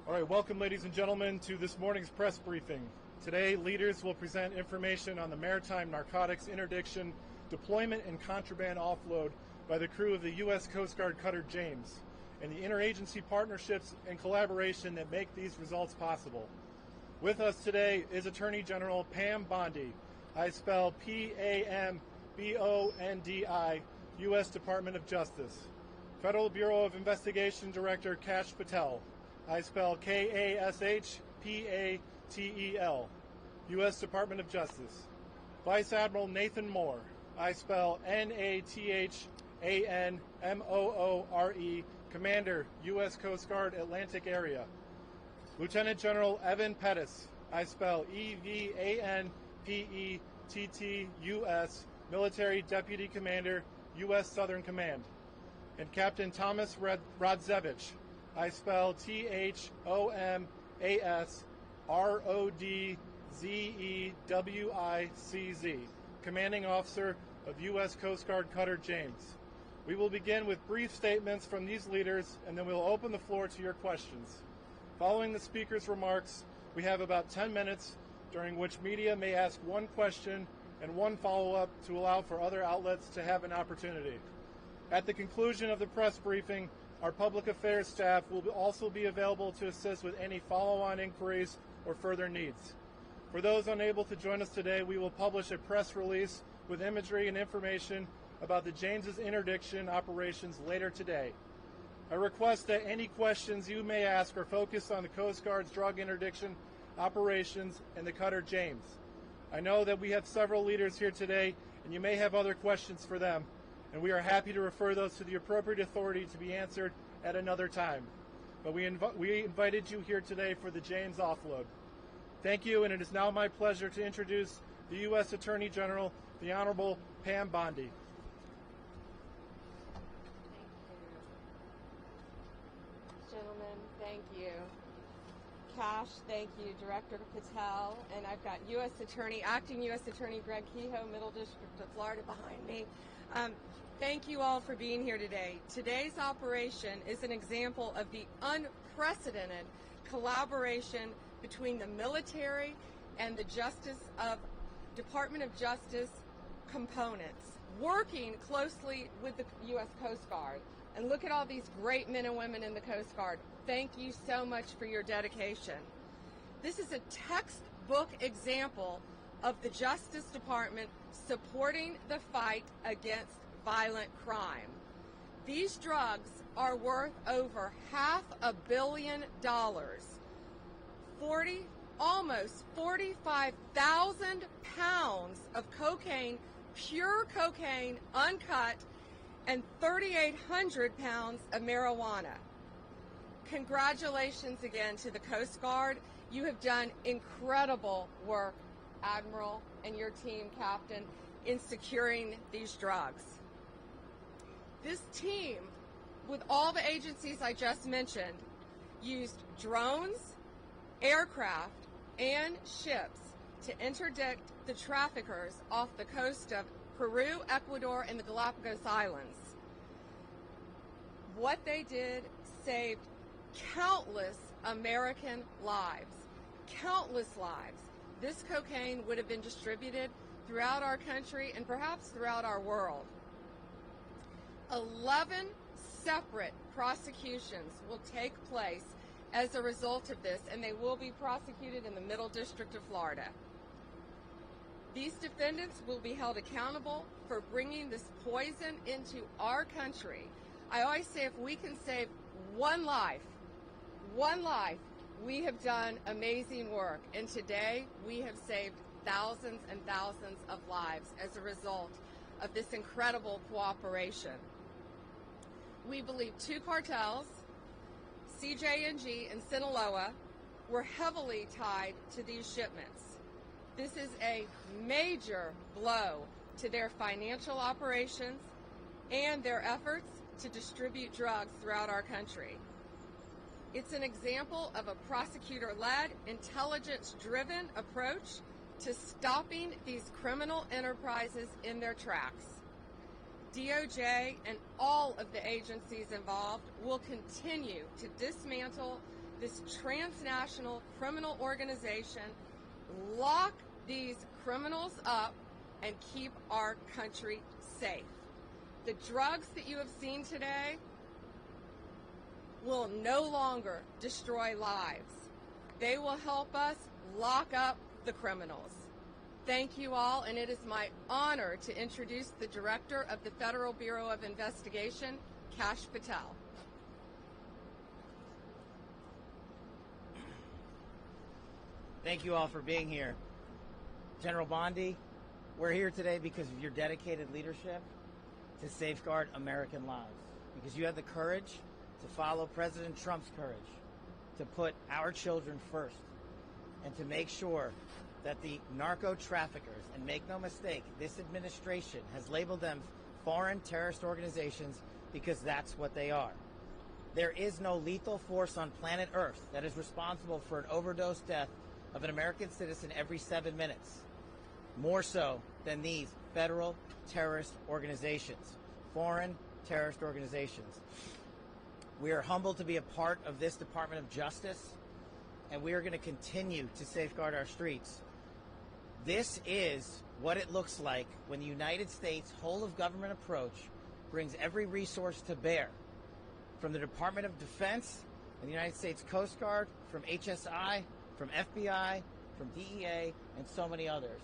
All right, welcome ladies and gentlemen to this morning's press briefing. Today, leaders will present information on the maritime narcotics interdiction, deployment, and contraband offload by the crew of the U.S. Coast Guard cutter James, and the interagency partnerships and collaboration that make these results possible. With us today is Attorney General Pam Bondi. I spell P-A-M-B-O-N-D-I, U.S. Department of Justice. Federal Bureau of Investigation Director Kash Patel. I spell K-A-S-H-P-A-T-E-L, U.S. Department of Justice. Vice Admiral Nathan Moore. I spell N-A-T-H-A-N-M-O-O-R-E, Commander, U.S. Coast Guard Atlantic Area. Lieutenant General Evan Pettis. I spell E-V-A-N-P-E-T-T-U-S, Military Deputy Commander, U.S. Southern Command. And Captain Thomas Rodzevich. I spell T-H-O-M-A-S-R-O-D-Z-E-W-I-C-Z, Commanding Officer of U.S. Coast Guard cutter James. We will begin with brief statements from these leaders, and then we'll open the floor to your questions. Following the speaker's remarks, we have about 10 minutes, during which media may ask one question and one follow-up to allow for other outlets to have an opportunity. At the conclusion of the press briefing, our public affairs staff will also be available to assist with any follow-on inquiries or further needs. For those unable to join us today, we will publish a press release with imagery and information about the James's interdiction operations later today. I request that any questions you may ask are focused on the Coast Guard's drug interdiction operations and the cutter James. I know that we have several leaders here today, and you may have other questions for them, and we are happy to refer those to the appropriate authority to be answered at another time. But we invited you here today for the James offload. Thank you, and it is now my pleasure to introduce the U.S. Attorney General, the Honorable Pam Bondi. Gentlemen, thank you. Cash, thank you. Director Patel, and I've got Acting U.S. Attorney Greg Kehoe, Middle District of Florida, behind me. Thank you all for being here today. Today's operation is an example of the unprecedented collaboration between the military and the Department of Justice components, working closely with the U.S. Coast Guard. And look at all these great men and women in the Coast Guard. Thank you so much for your dedication. This is a textbook example of the Justice Department supporting the fight against violent crime. These drugs are worth over $500 million. Almost 45,000 pounds of cocaine, pure cocaine, uncut, and 3,800 pounds of marijuana. Congratulations again to the Coast Guard. You have done incredible work, Admiral, and your team, Captain, in securing these drugs. This team, with all the agencies I just mentioned, used drones, aircraft, and ships to interdict the traffickers off the coast of Peru, Ecuador, and the Galapagos Islands. What they did saved countless American lives. Countless lives. This cocaine would have been distributed throughout our country and perhaps throughout our world. 11 separate prosecutions will take place as a result of this, and they will be prosecuted in the Middle District of Florida. These defendants will be held accountable for bringing this poison into our country. I always say if we can save one life, we have done amazing work. And today we have saved thousands and thousands of lives as a result of this incredible cooperation. We believe two cartels, CJNG and Sinaloa, were heavily tied to these shipments. This is a major blow to their financial operations and their efforts to distribute drugs throughout our country. It's an example of a prosecutor-led, intelligence-driven approach to stopping these criminal enterprises in their tracks. DOJ and all of the agencies involved will continue to dismantle this transnational criminal organization, lock these criminals up, and keep our country safe. The drugs that you have seen today will no longer destroy lives. They will help us lock up the criminals. Thank you all, and it is my honor to introduce the Director of the Federal Bureau of Investigation, Kash Patel. Thank you all for being here. General Bondi, we're here today because of your dedicated leadership to safeguard American lives, because you had the courage to follow President Trump's courage to put our children first and to make sure that the narco traffickers, and make no mistake, this administration has labeled them foreign terrorist organizations because that's what they are. There is no lethal force on planet Earth that is responsible for an overdose death of an American citizen every 7 minutes, more so than these federal terrorist organizations, foreign terrorist organizations. We are humbled to be a part of this Department of Justice, and we are going to continue to safeguard our streets. This is what it looks like when the United States whole-of-government approach brings every resource to bear, from the Department of Defense and the United States Coast Guard, from HSI, from FBI, from DEA, and so many others.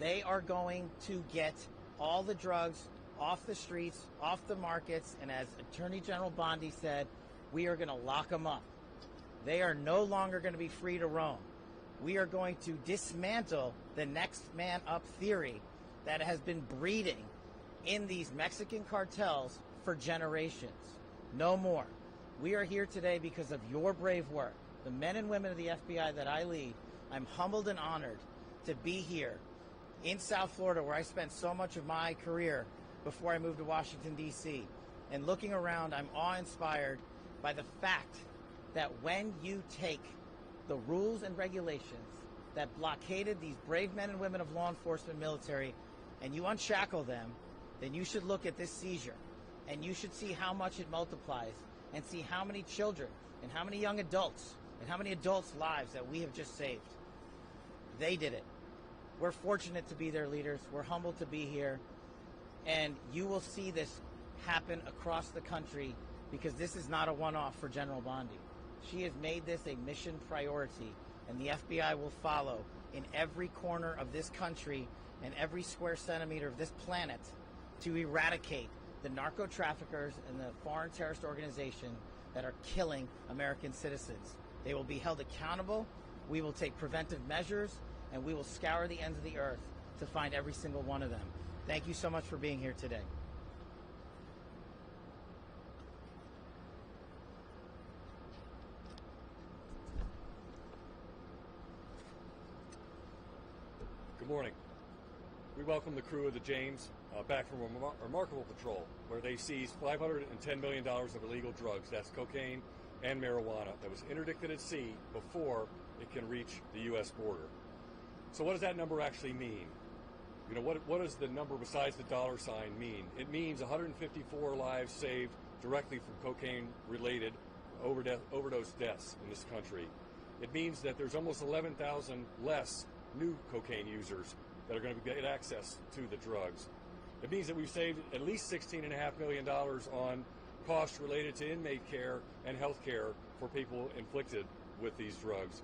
They are going to get all the drugs off the streets, off the markets, and as Attorney General Bondi said, we are going to lock them up. They are no longer going to be free to roam. We are going to dismantle the next man up theory that has been breeding in these Mexican cartels for generations. No more. We are here today because of your brave work. The men and women of the FBI that I lead, I'm humbled and honored to be here in South Florida, where I spent so much of my career before I moved to Washington, D.C. And looking around, I'm awe-inspired by the fact that when you take the rules and regulations that blockaded these brave men and women of law enforcement military and you unshackle them, then you should look at this seizure and you should see how much it multiplies and see how many children and how many young adults and how many adults' lives that we have just saved. They did it. We're fortunate to be their leaders. We're humbled to be here. And you will see this happen across the country, because this is not a one-off for General Bondi. She has made this a mission priority, and the FBI will follow in every corner of this country and every square centimeter of this planet to eradicate the narco traffickers and the foreign terrorist organization that are killing American citizens. They will be held accountable. We will take preventive measures, and we will scour the ends of the earth to find every single one of them. Thank you so much for being here today. Good morning. We welcome the crew of the James back from a remarkable patrol where they seized $510 million of illegal drugs, that's cocaine and marijuana, that was interdicted at sea before it can reach the U.S. border. So what does that number actually mean? You know, what does the number besides the dollar sign mean? It means 154 lives saved directly from cocaine-related overdose deaths in this country. It means that there's almost 11,000 less new cocaine users that are going to get access to the drugs. It means that we've saved at least $16.5 million on costs related to inmate care and health care for people inflicted with these drugs.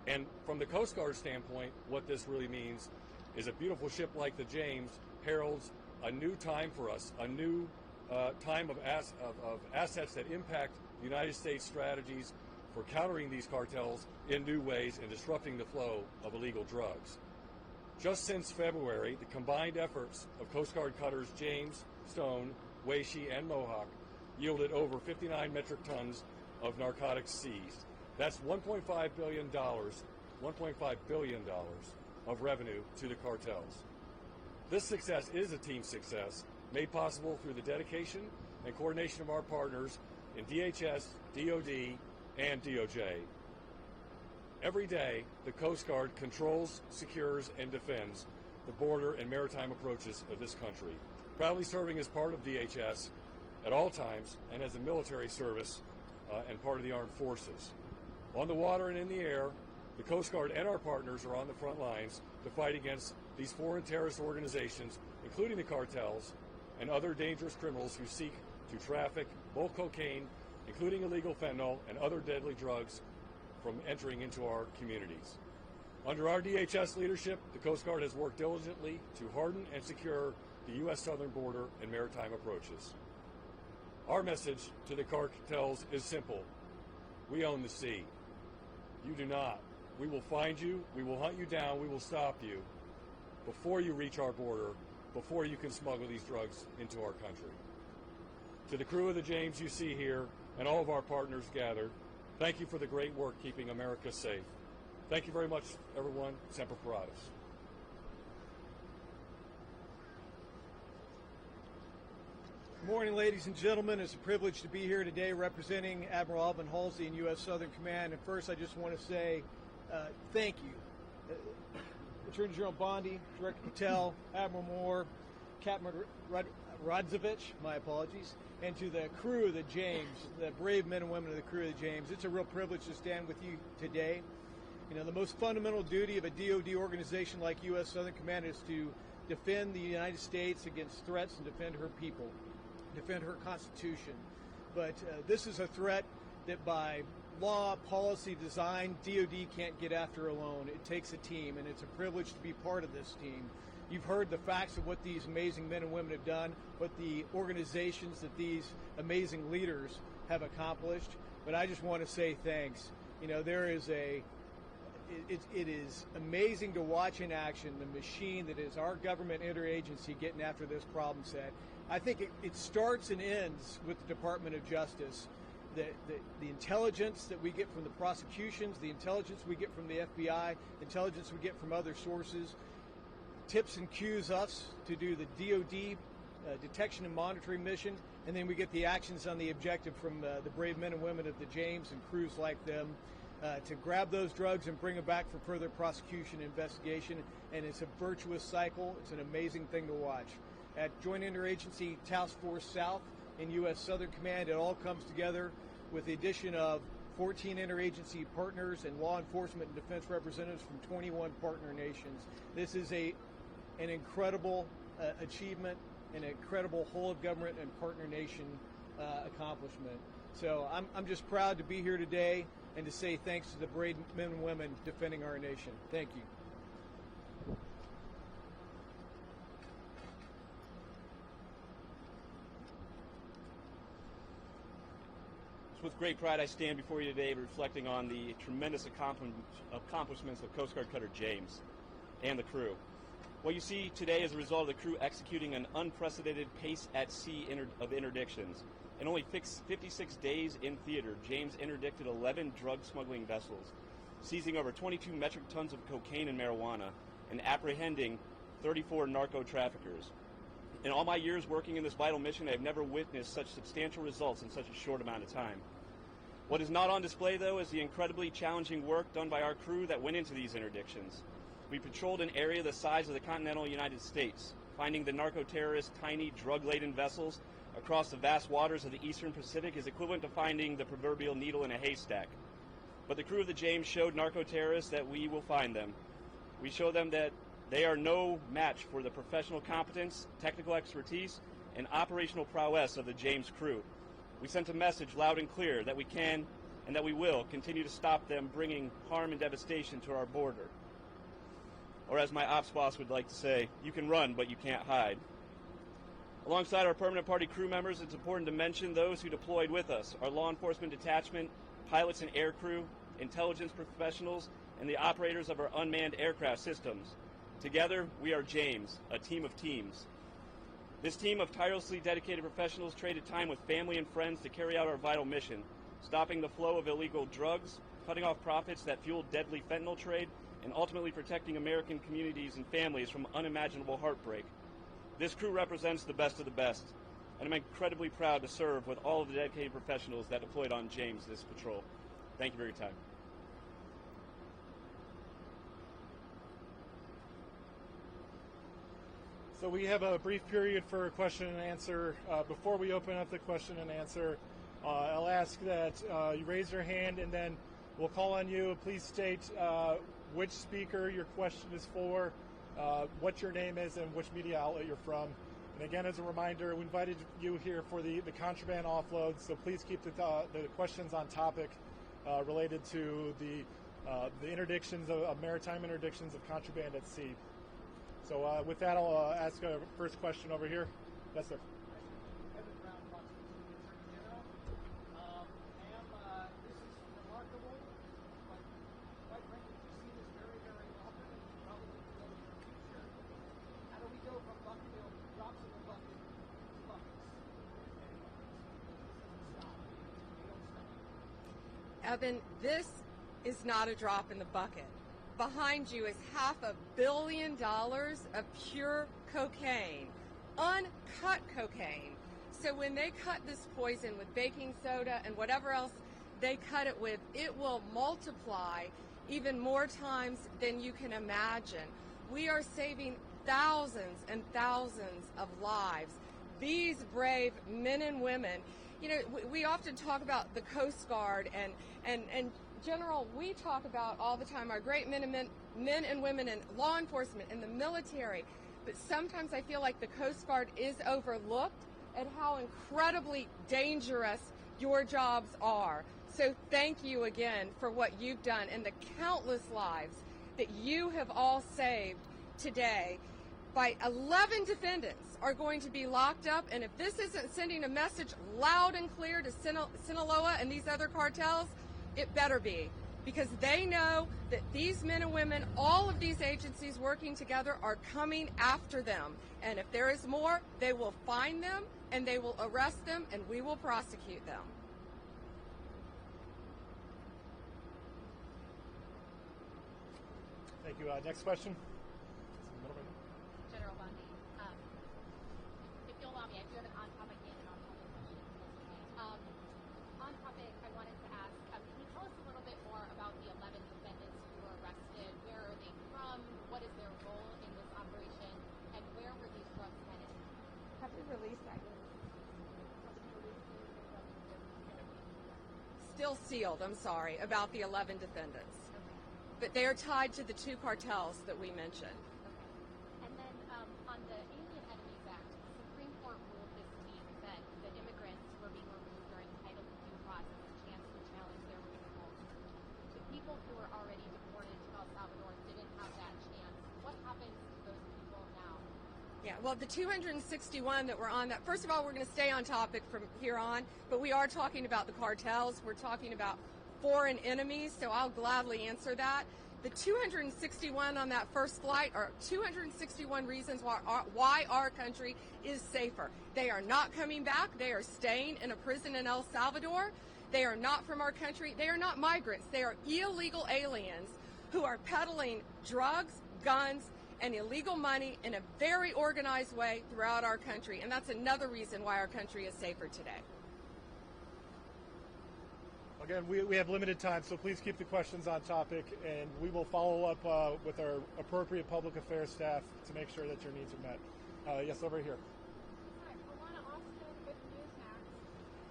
And from the Coast Guard standpoint, what this really means is a beautiful ship like the James heralds a new time for us, a new time of assets that impact the United States strategies for countering these cartels in new ways and disrupting the flow of illegal drugs. Just since February, the combined efforts of Coast Guard cutters James, Stone, Weishi, and Mohawk yielded over 59 metric tons of narcotics seized. That's $1.5 billion of revenue to the cartels. This success is a team success made possible through the dedication and coordination of our partners in DHS, DOD, and DOJ. Every day, the Coast Guard controls, secures, and defends the border and maritime approaches of this country, proudly serving as part of DHS at all times and as a military service and part of the armed forces. On the water and in the air, the Coast Guard and our partners are on the front lines to fight against these foreign terrorist organizations, including the cartels and other dangerous criminals who seek to traffic bulk cocaine, including illegal fentanyl and other deadly drugs, from entering into our communities. Under our DHS leadership, the Coast Guard has worked diligently to harden and secure the U.S. southern border and maritime approaches. Our message to the cartels is simple. We own the sea. You do not. We will find you, we will hunt you down, we will stop you before you reach our border, before you can smuggle these drugs into our country. To the crew of the James you see here and all of our partners gathered, thank you for the great work keeping America safe. Thank you very much, everyone. Semper Paratus. Good morning, ladies and gentlemen. It's a privilege to be here today representing Admiral Alvin Halsey and U.S. Southern Command. And first, I just want to say thank you. Attorney General Bondi, Director Patel, Admiral Moore, Captain Rodzovich, my apologies, and to the crew of the James, the brave men and women of the crew of the James. It's a real privilege to stand with you today. You know, the most fundamental duty of a DoD organization like U.S. Southern Command is to defend the United States against threats and defend her people, defend her Constitution. But this is a threat that by law, policy, design, DoD can't get after alone. It takes a team, and it's a privilege to be part of this team. You've heard the facts of what these amazing men and women have done, what the organizations that these amazing leaders have accomplished. But I just want to say thanks. You know, it is amazing to watch in action the machine that is our government interagency getting after this problem set. I think it starts and ends with the Department of Justice. The intelligence that we get from the prosecutions, the intelligence we get from the FBI, intelligence we get from other sources, tips and cues us to do the DoD detection and monitoring mission, and then we get the actions on the objective from the brave men and women of the James and crews like them to grab those drugs and bring them back for further prosecution and investigation. And it's a virtuous cycle. It's an amazing thing to watch. At Joint Interagency Task Force South in U.S. Southern Command, it all comes together with the addition of 14 interagency partners and law enforcement and defense representatives from 21 partner nations. This is an incredible achievement, an incredible whole of government and partner nation accomplishment. So I'm just proud to be here today and to say thanks to the brave men and women defending our nation. Thank you. With great pride, I stand before you today reflecting on the tremendous accomplishments of Coast Guard Cutter James and the crew. What you see today is a result of the crew executing an unprecedented pace at sea of interdictions. In only 56 days in theater, James interdicted 11 drug smuggling vessels, seizing over 22 metric tons of cocaine and marijuana, and apprehending 34 narco traffickers. In all my years working in this vital mission, I have never witnessed such substantial results in such a short amount of time. What is not on display, though, is the incredibly challenging work done by our crew that went into these interdictions. We patrolled an area the size of the continental United States, finding the narco-terrorists' tiny, drug-laden vessels across the vast waters of the eastern Pacific is equivalent to finding the proverbial needle in a haystack. But the crew of the James showed narco-terrorists that we will find them. We show them that they are no match for the professional competence, technical expertise, and operational prowess of the James crew. We sent a message loud and clear that we can and that we will continue to stop them bringing harm and devastation to our border. Or as my ops boss would like to say, you can run, but you can't hide. Alongside our permanent party crew members, it's important to mention those who deployed with us, our law enforcement detachment, pilots and air crew, intelligence professionals, and the operators of our unmanned aircraft systems. Together, we are James, a team of teams. This team of tirelessly dedicated professionals traded time with family and friends to carry out our vital mission, stopping the flow of illegal drugs, cutting off profits that fueled deadly fentanyl trade, and ultimately protecting American communities and families from unimaginable heartbreak. This crew represents the best of the best, and I'm incredibly proud to serve with all of the dedicated professionals that deployed on James this patrol. Thank you for your time. So we have a brief period for question and answer. Before we open up the question and answer, I'll ask that you raise your hand, and then We'll call on you. Please state which speaker your question is for, what your name is, and which media outlet you're from. And again, as a reminder, we invited you here for the contraband offload, so please keep the questions on topic related to the interdictions of maritime interdictions of contraband at sea. So with that, I'll ask a first question over here. Yes, sir. Evan, this is not a drop in the bucket. Behind you is $500 million of pure cocaine, uncut cocaine. So when they cut this poison with baking soda and whatever else they cut it with, it will multiply even more times than you can imagine. We are saving thousands and thousands of lives. These brave men and women, you know, we often talk about the Coast Guard and General, we talk about all the time our great men and women in law enforcement, in the military, but sometimes I feel like the Coast Guard is overlooked at how incredibly dangerous your jobs are. So thank you again for what you've done and the countless lives that you have all saved today. By 11 defendants are going to be locked up, and if this isn't sending a message loud and clear to Sinaloa and these other cartels, it better be, because they know that these men and women, all of these agencies working together, are coming after them. And if there is more, they will find them and they will arrest them and we will prosecute them. Thank you. Next question. General Bondi. If you'll allow me, I do have an on-topic and an off-topic question. On topic, I wanted to ask, can you tell us a little bit more about the 11 defendants who were arrested? Where are they from? What is their role in this operation? And where were these drugs headed? Have we released that? Still sealed, I'm sorry, about the 11 defendants. But they are tied to the two cartels that we mentioned. Okay. And then on the Alien Enemies Act, the Supreme Court ruled this week that the immigrants were being removed or entitled to due process, a chance to challenge their removal. The people who were already deported to El Salvador didn't have that chance. What happens to those people now? Yeah, well, the 261 that were on that, first of all, we're going to stay on topic from here on, but we are talking about the cartels. We're talking about foreign enemies, so I'll gladly answer that. The 261 on that first flight are 261 reasons why our country is safer. They are not coming back. They are staying in a prison in El Salvador. They are not from our country. They are not migrants. They are illegal aliens who are peddling drugs, guns, and illegal money in a very organized way throughout our country. And that's another reason why our country is safer today. Again, we have limited time, so please keep the questions on topic, and we will follow up with our appropriate public affairs staff to make sure that your needs are met. Yes, over here. Hi, Alana Austin with Newsmax.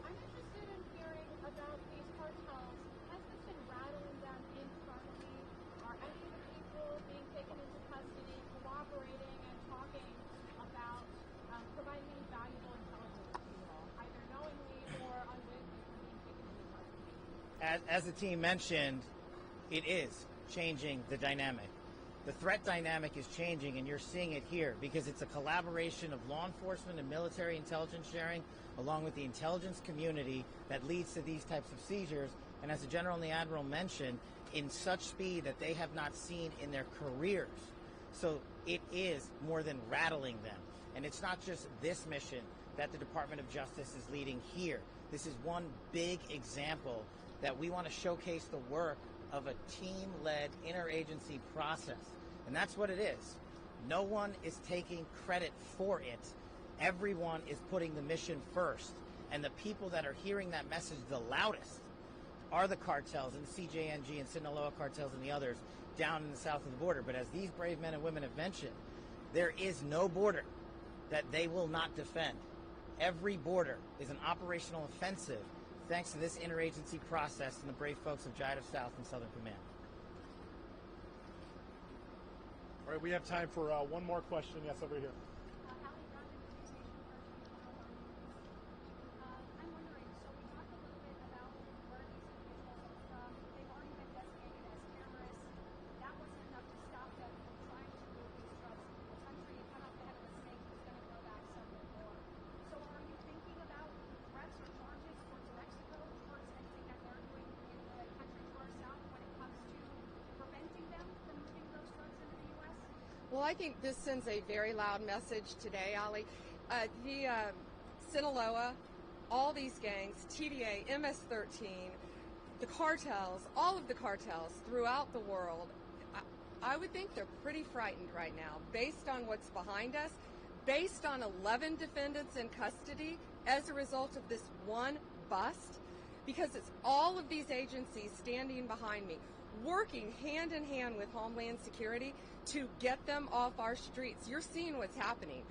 I'm interested in hearing about these cartels. Has this been rattling them internally? Are any of the people being taken into custody cooperating and talking about providing any valuable intelligence to you all, either knowingly or unwittingly from being taken into custody? As the team mentioned, it is changing the dynamic. The threat dynamic is changing, and you're seeing it here because it's a collaboration of law enforcement and military intelligence sharing along with the intelligence community that leads to these types of seizures. And as the General and the Admiral mentioned, in such speed that they have not seen in their careers. So it is more than rattling them. And it's not just this mission that the Department of Justice is leading here. This is one big example that we want to showcase the work of a team-led interagency process. And that's what it is. No one is taking credit for it. Everyone is putting the mission first. And the people that are hearing that message the loudest are the cartels and CJNG and Sinaloa cartels and the others down in the south of the border. But as these brave men and women have mentioned, there is no border that they will not defend. Every border is an operational offensive thanks to this interagency process and the brave folks of JIDF South and Southern Command. All right, we have time for one more question. Yes, over here. I'm wondering, so we talked a little bit about where these individuals are from. They've already been designated as terrorists. That wasn't enough to stop them from trying to move these drugs into the country and come out the head of the snake who's going to grow back several more. So are you thinking about threats or charges towards Mexico for anything that they're doing in the country to our south when it comes to preventing them from moving those drugs into the U.S.? Well, I think this sends a very loud message today, Ali. Sinaloa, all these gangs, TDA, MS-13, the cartels, all of the cartels throughout the world, I would think they're pretty frightened right now based on what's behind us, based on 11 defendants in custody as a result of this one bust, because it's all of these agencies standing behind me, working hand in hand with Homeland Security to get them off our streets. You're seeing what's happening.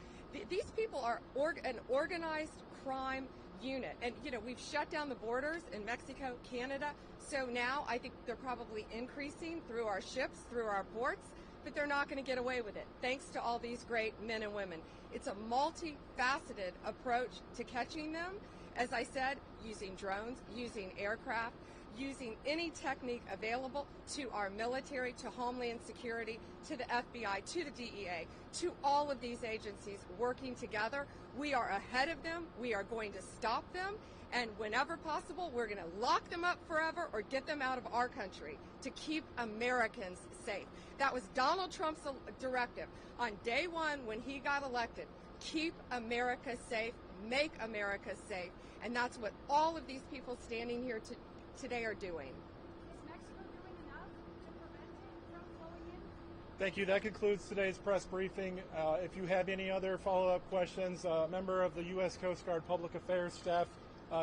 These people are an organized crime unit. And, we've shut down the borders in Mexico, Canada. So now I think they're probably increasing through our ships, through our ports, but they're not going to get away with it, thanks to all these great men and women. It's a multifaceted approach to catching them. As I said, using drones, using aircraft, using any technique available to our military, to Homeland Security, to the FBI, to the DEA, to all of these agencies working together. We are ahead of them. We are going to stop them. And whenever possible, we're going to lock them up forever or get them out of our country to keep Americans safe. That was Donald Trump's directive on day one when he got elected. Keep America safe, make America safe. And that's what all of these people standing here today are doing. Is Mexico doing enough to prevent it from flowing in? Thank you. That concludes today's press briefing. If you have any other follow-up questions, a member of the U.S. Coast Guard Public Affairs staff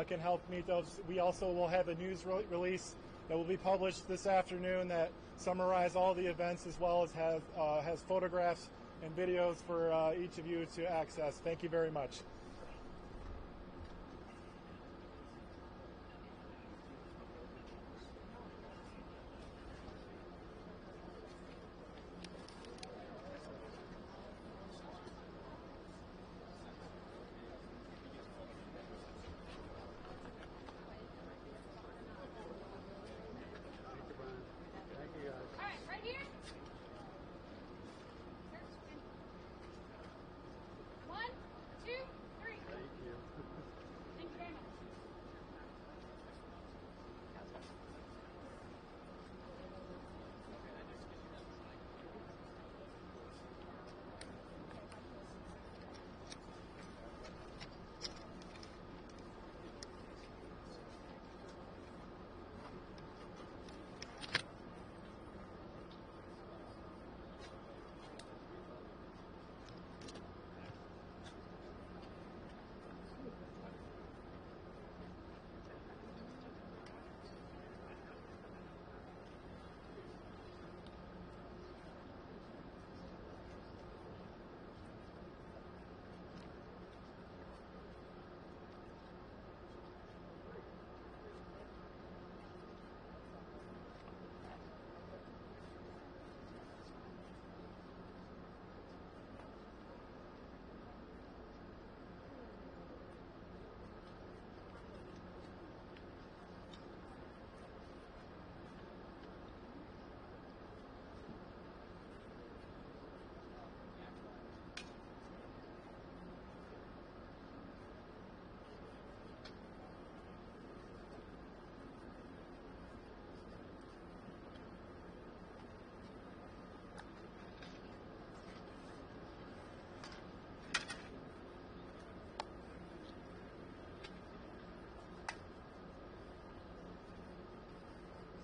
can help meet those. We also will have a news release that will be published this afternoon that summarize all the events, as well as has photographs and videos for each of you to access. Thank you very much.